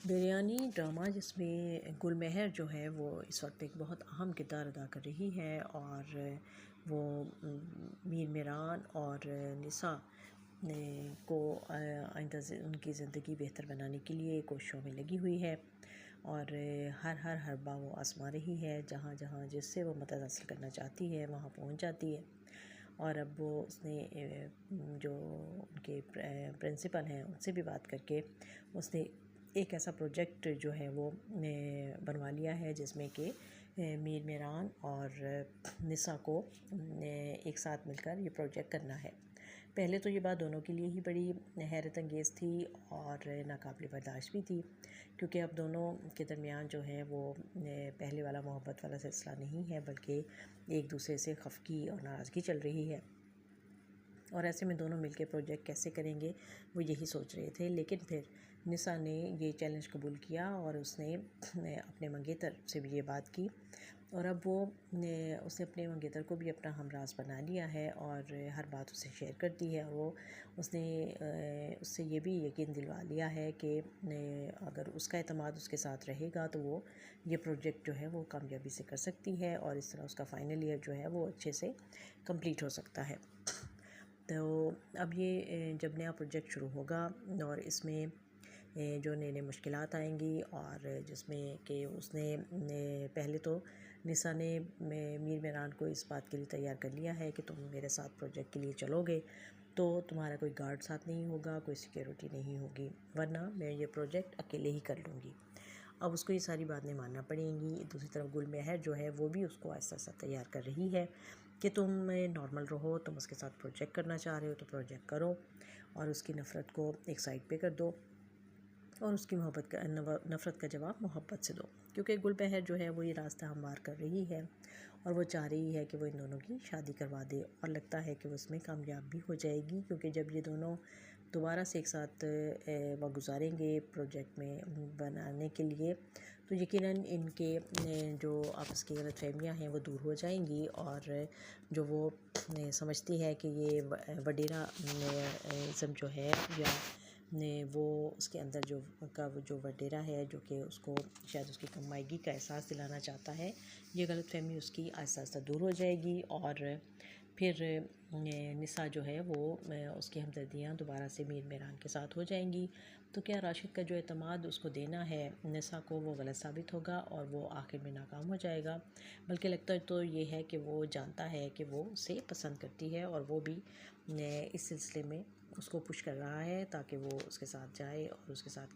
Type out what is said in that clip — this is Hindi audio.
बिरयानी ड्रामा जिसमें गुलमहर जो है वो इस वक्त एक बहुत अहम किरदार अदा कर रही है और वो मीर मेरान और निसा को आइंदा उनकी ज़िंदगी बेहतर बनाने के लिए कोशिशों में लगी हुई है और हर हरबा वो आजमा रही है। जहाँ जहाँ जिससे वो मदद हासिल करना चाहती है वहाँ पहुँच जाती है। और अब वो उसने जो उनके प्रिंसिपल हैं उनसे भी बात करके उसने एक ऐसा प्रोजेक्ट जो है वो बनवा लिया है जिसमें कि मीर मेरान और निसा को एक साथ मिलकर ये प्रोजेक्ट करना है। पहले तो ये बात दोनों के लिए ही बड़ी हैरत अंगेज़ थी और नाकाबिल बर्दाश्त भी थी, क्योंकि अब दोनों के दरमियान जो है वो पहले वाला मोहब्बत वाला सिलसिला नहीं है, बल्कि एक दूसरे से खफगी और नाराज़गी चल रही है। और ऐसे में दोनों मिलके प्रोजेक्ट कैसे करेंगे वो यही सोच रहे थे। लेकिन फिर निसा ने ये चैलेंज कबूल किया और उसने अपने मंगेतर से भी ये बात की और अब वो उसने अपने मंगेतर को भी अपना हमराज बना लिया है और हर बात उसे शेयर कर दी है। और वो उसने उससे ये भी यकीन दिलवा लिया है कि अगर उसका एतमाद उसके साथ रहेगा तो वो ये प्रोजेक्ट जो है वो कामयाबी से कर सकती है और इस तरह उसका फ़ाइनल ईयर जो है वो अच्छे से कंप्लीट हो सकता है। तो अब ये जब नया प्रोजेक्ट शुरू होगा और इसमें जो नई नई मुश्किलात आएंगी और जिसमें कि उसने पहले तो निसा ने मीर मेरान को इस बात के लिए तैयार कर लिया है कि तुम मेरे साथ प्रोजेक्ट के लिए चलोगे तो तुम्हारा कोई गार्ड साथ नहीं होगा, कोई सिक्योरिटी नहीं होगी, वरना मैं ये प्रोजेक्ट अकेले ही कर लूँगी। अब उसको ये सारी बातें मानना पड़ेंगी। दूसरी तरफ गुलमहर जो है वो भी उसको ऐसा ऐसा तैयार कर रही है कि तुम नॉर्मल रहो, तुम उसके साथ प्रोजेक्ट करना चाह रहे हो तो प्रोजेक्ट करो और उसकी नफ़रत को एक साइड पे कर दो और उसकी मोहब्बत का नफ़रत का जवाब मोहब्बत से दो, क्योंकि गुलमहर जो है वो ये रास्ता हमवार कर रही है और वो चाह रही है कि वो इन दोनों की शादी करवा दे और लगता है कि वो इसमें कामयाब भी हो जाएगी, क्योंकि जब ये दोनों दोबारा से एक साथ वक्त गुजारेंगे प्रोजेक्ट में बनाने के लिए तो यकीनन इनके जो आपस की गलतफहमियाँ हैं वो दूर हो जाएंगी और जो वो समझती है कि ये वडेरा जो है या वो उसके अंदर जो का वो जो वडेरा है जो कि उसको शायद उसकी कमाईगी का एहसास दिलाना चाहता है, ये गलतफहमी उसकी आहिस्ता आहिस्ता दूर हो जाएगी और फिर निसा जो है वो उसकी हमदर्दियाँ दोबारा से मीर मेरान के साथ हो जाएंगी। तो क्या राशिद का जो एतमाद उसको देना है निसा को वो गलत साबित होगा और वो आखिर में नाकाम हो जाएगा। बल्कि लगता तो ये है कि वो जानता है कि वो उसे पसंद करती है और वो भी इस सिलसिले में उसको पुश कर रहा है ताकि वो उसके साथ जाए और उसके साथ